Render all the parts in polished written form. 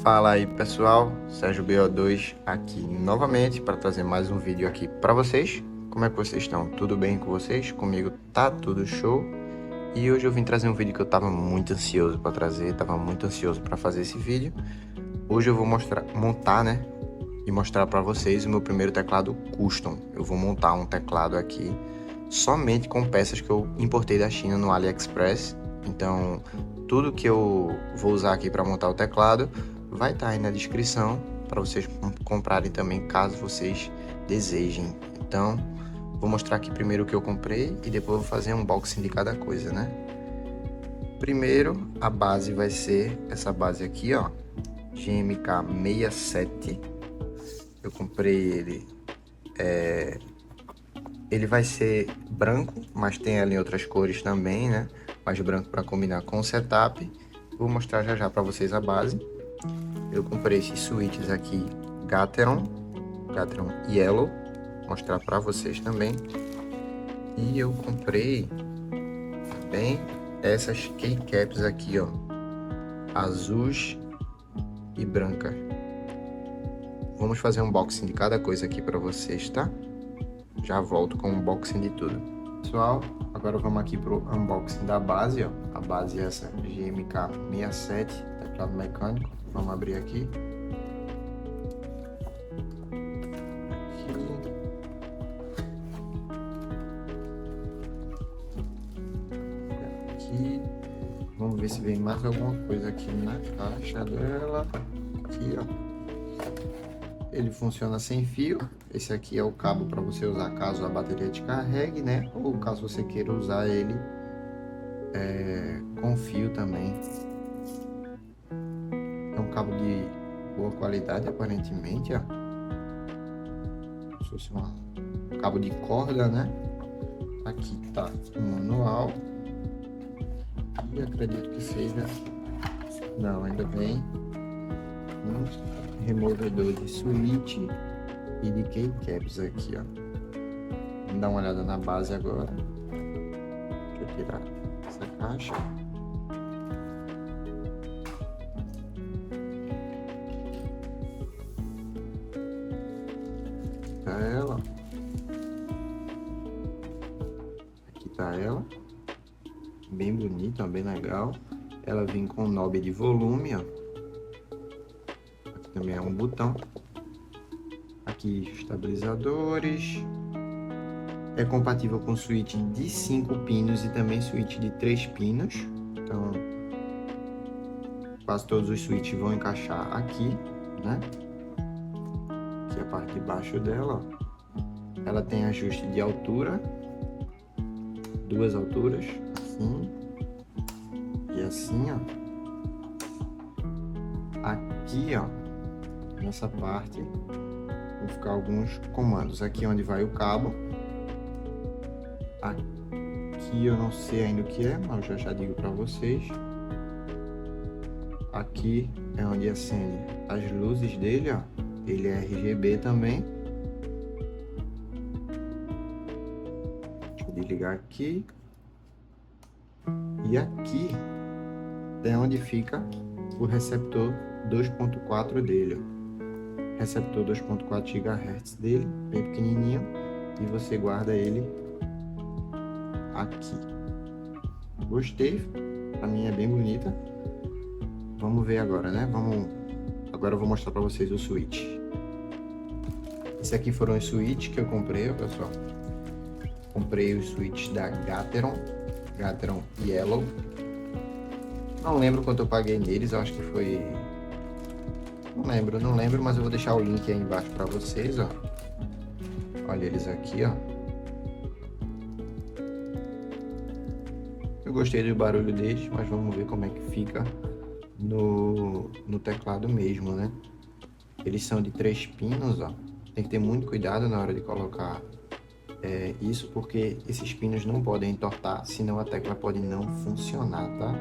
Fala aí pessoal, Sérgio BO2 aqui novamente para trazer mais um vídeo aqui para vocês. Como é que vocês estão? Tudo bem com vocês? Comigo tá tudo show. E hoje eu vim trazer um vídeo que eu tava muito ansioso para trazer, tava muito ansioso para fazer esse vídeo. Hoje eu vou montar, né? E mostrar para vocês o meu primeiro teclado custom. Eu vou montar um teclado aqui somente com peças que eu importei da China no AliExpress. Então, tudo que eu vou usar aqui para montar o teclado vai estar aí na descrição para vocês comprarem também, caso vocês desejem. Então, vou mostrar aqui primeiro o que eu comprei e depois vou fazer um unboxing de cada coisa, né? Primeiro, a base vai ser essa base aqui, ó, GMK 67. Eu comprei ele, ele vai ser branco, mas tem ali outras cores também, né? Mais branco para combinar com o setup. Vou mostrar já já para vocês a base. Eu comprei esses switches aqui, Gateron Yellow, vou mostrar para vocês também. E eu comprei também essas keycaps aqui, ó, azuis e brancas. Vamos fazer um unboxing de cada coisa aqui para vocês, tá? Já volto com o unboxing de tudo. Pessoal, agora vamos aqui pro unboxing da base, ó. A base é essa GMK 67, teclado mecânico. Vamos abrir aqui. Aqui. Vamos ver se vem mais alguma coisa aqui na caixa dela. Aqui, ó. Ele funciona sem fio. Esse aqui é o cabo para você usar caso a bateria descarregue, né? Ou caso você queira usar ele com fio também. É um cabo de boa qualidade, aparentemente, ó. Como se fosse um cabo de corda, né? Aqui tá o manual. E acredito que seja... Não, ainda vem um removedor de switch e de keycaps aqui, ó. Vamos dar uma olhada na base agora. Deixa eu tirar essa caixa. Tá ela. Aqui tá ela. Bem bonita, bem legal. Ela vem com knob de volume, ó. Aqui também é um botão. Aqui estabilizadores. É compatível com switch de 5 pinos e também switch de 3 pinos. Então, quase todos os switches vão encaixar aqui, né? Aqui é a parte de baixo dela, ó. Ela tem ajuste de altura, duas alturas, assim e assim, ó. Aqui, ó, nessa parte vão ficar alguns comandos. Aqui onde vai o cabo. Aqui eu não sei ainda o que é, mas eu já digo para vocês. Aqui é onde acende as luzes dele, ó. Ele é RGB também. Deixa eu desligar aqui. E aqui é onde fica o receptor 2.4 dele, ó. Receptor 2.4 GHz dele, bem pequenininho, e você guarda ele aqui. Gostei, pra mim é bem bonita. Vamos ver agora, né? Agora eu vou mostrar pra vocês o switch. Esse aqui foram os switches que eu comprei, ó, pessoal. Comprei os switches da Gateron Yellow. Não lembro quanto eu paguei neles, eu acho que foi... Não lembro, mas eu vou deixar o link aí embaixo pra vocês, ó. Olha eles aqui, ó. Eu gostei do barulho deles, mas vamos ver como é que fica no teclado mesmo, né? Eles são de 3 pinos, ó. Tem que ter muito cuidado na hora de colocar isso, porque esses pinos não podem entortar, senão a tecla pode não funcionar, tá?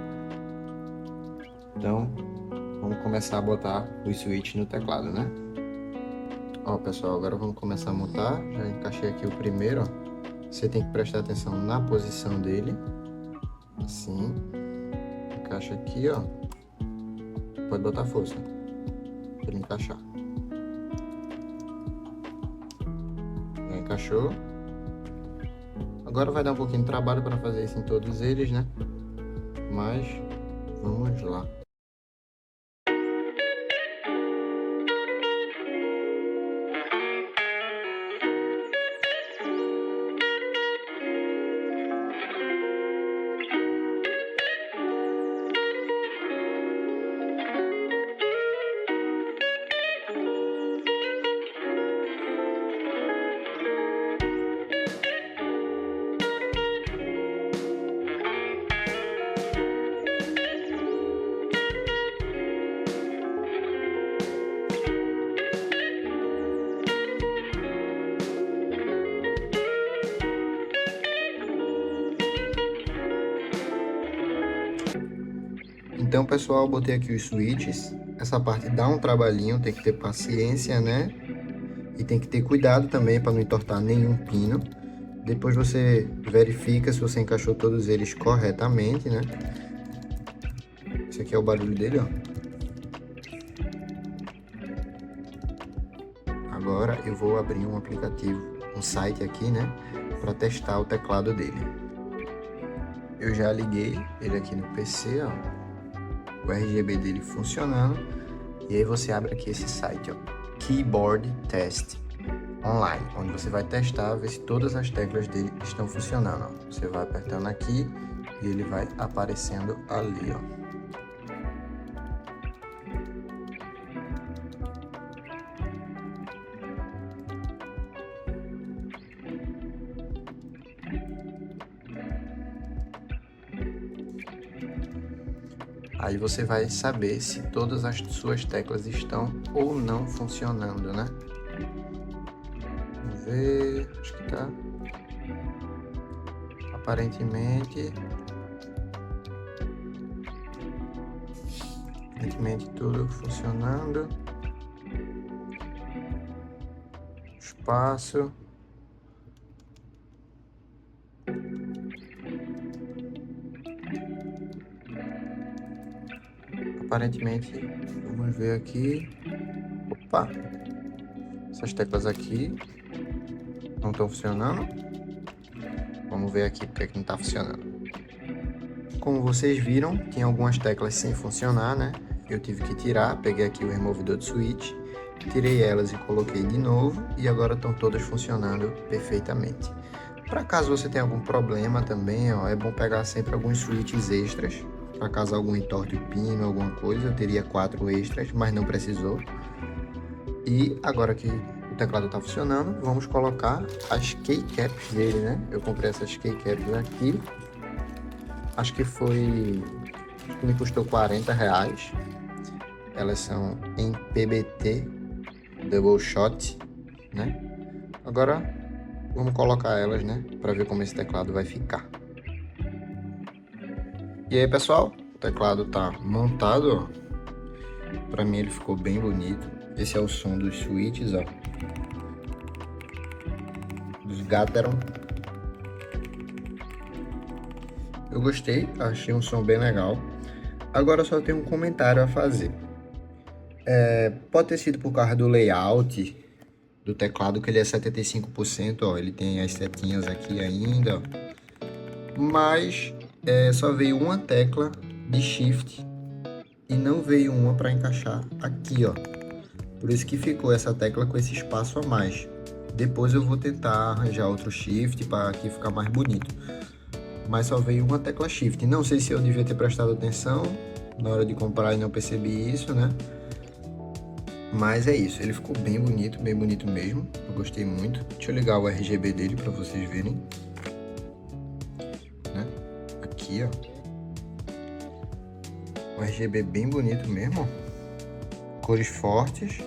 Então, vamos começar a botar os switches no teclado, né? Ó, pessoal, agora vamos começar a montar. Já encaixei aqui o primeiro, ó. Você tem que prestar atenção na posição dele. Assim. Encaixa aqui, ó. Pode botar força. ele encaixar. Já encaixou. Agora vai dar um pouquinho de trabalho para fazer isso em todos eles, né? Mas vamos lá. Então, pessoal, botei aqui os switches. Essa parte dá um trabalhinho, tem que ter paciência, né? E tem que ter cuidado também para não entortar nenhum pino. Depois você verifica se você encaixou todos eles corretamente, né? Esse aqui é o barulho dele, ó. Agora eu vou abrir um aplicativo, um site aqui, né? Para testar o teclado dele. Eu já liguei ele aqui no PC, ó. O RGB dele funcionando, e aí você abre aqui esse site, ó, Keyboard Test Online, onde você vai testar, ver se todas as teclas dele estão funcionando, ó. Você vai apertando aqui e ele vai aparecendo ali, ó. Aí você vai saber se todas as suas teclas estão ou não funcionando, né? Vamos ver, acho que tá. Aparentemente tudo funcionando. Espaço. Aparentemente, vamos ver aqui. Opa! Essas teclas aqui não estão funcionando. Vamos ver aqui porque é que não está funcionando. Como vocês viram, tinha algumas teclas sem funcionar, né? Eu tive que tirar, peguei aqui o removedor de switch, tirei elas e coloquei de novo, e agora estão todas funcionando perfeitamente. Para caso você tenha algum problema também, ó, é bom pegar sempre alguns switches extras. Para caso algum entorte o pino, alguma coisa, eu teria 4 extras, mas não precisou. E agora que o teclado está funcionando, vamos colocar as keycaps dele, né? Eu comprei essas keycaps aqui. Acho que me custou R$40. Elas são em PBT Double Shot, né? Agora vamos colocar elas, né? Para ver como esse teclado vai ficar. E aí, pessoal, o teclado tá montado, ó. Pra mim ele ficou bem bonito. Esse é o som dos switches, ó. Dos Gateron. Eu gostei, achei um som bem legal. Agora só tenho um comentário a fazer. Pode ter sido por causa do layout do teclado, que ele é 75%, ó. Ele tem as setinhas aqui ainda, ó. Mas só veio uma tecla de shift e não veio uma para encaixar aqui, ó. Por isso que ficou essa tecla com esse espaço a mais. Depois eu vou tentar arranjar outro shift para aqui ficar mais bonito. Mas só veio uma tecla shift. Não sei se eu devia ter prestado atenção na hora de comprar e não percebi isso, né? Mas é isso, ele ficou bem bonito mesmo. Eu gostei muito. Deixa eu ligar o RGB dele para vocês verem. Aqui, ó, um RGB bem bonito mesmo, ó. Cores fortes.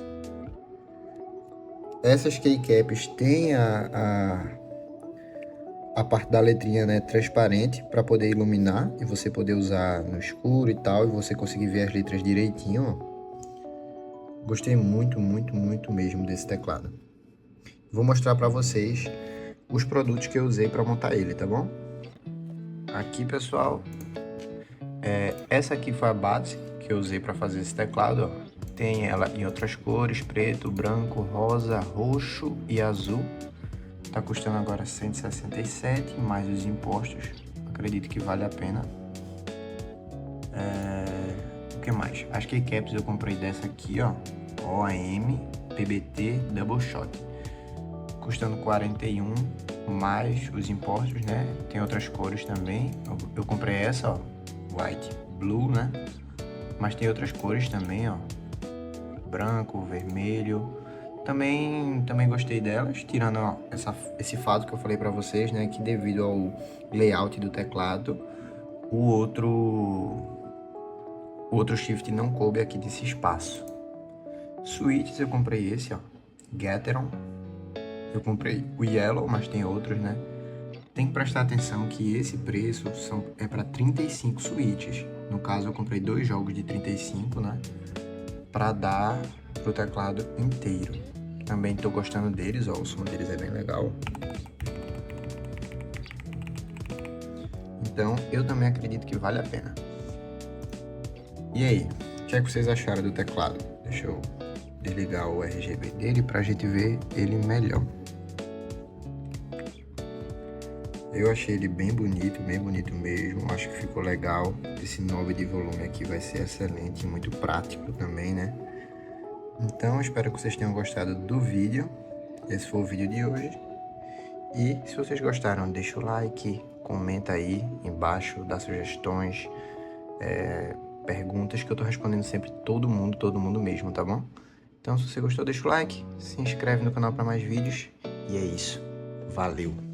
Essas keycaps têm a parte da letrinha, né, transparente para poder iluminar e você poder usar no escuro e tal, e você conseguir ver as letras direitinho, ó. Gostei muito mesmo desse teclado. Vou mostrar para vocês os produtos que eu usei para montar ele, tá bom? Aqui, pessoal, essa aqui foi a base que eu usei para fazer esse teclado, ó. Tem ela em outras cores, preto, branco, rosa, roxo e azul. Tá custando agora 167, mais os impostos. Acredito que vale a pena. O que mais? As keycaps eu comprei dessa aqui, ó. OAM PBT Double Shot. Custando 41, mais os impostos, né? Tem outras cores também. Eu comprei essa, ó. White Blue, né? Mas tem outras cores também, ó. Branco, vermelho. Também gostei delas, tirando ó, esse fato que eu falei pra vocês, né? Que devido ao layout do teclado, o outro shift não coube aqui desse espaço. Switches eu comprei esse, ó. Gateron. Eu comprei o Yellow, mas tem outros, né? Tem que prestar atenção que esse preço é para 35 switches. No caso, eu comprei 2 jogos de 35, né? Para dar pro teclado inteiro. Também tô gostando deles, ó. O som deles é bem legal. Então, eu também acredito que vale a pena. E aí, o que é que vocês acharam do teclado? Deixa eu desligar o RGB dele pra gente ver ele melhor. Eu achei ele bem bonito mesmo, acho que ficou legal. Esse knob de volume aqui vai ser excelente, muito prático também, né? Então, espero que vocês tenham gostado do vídeo. Esse foi o vídeo de hoje. E se vocês gostaram, deixa o like, comenta aí embaixo, dá sugestões, perguntas que eu tô respondendo sempre todo mundo mesmo, tá bom? Então, se você gostou, deixa o like, se inscreve no canal para mais vídeos. E é isso. Valeu!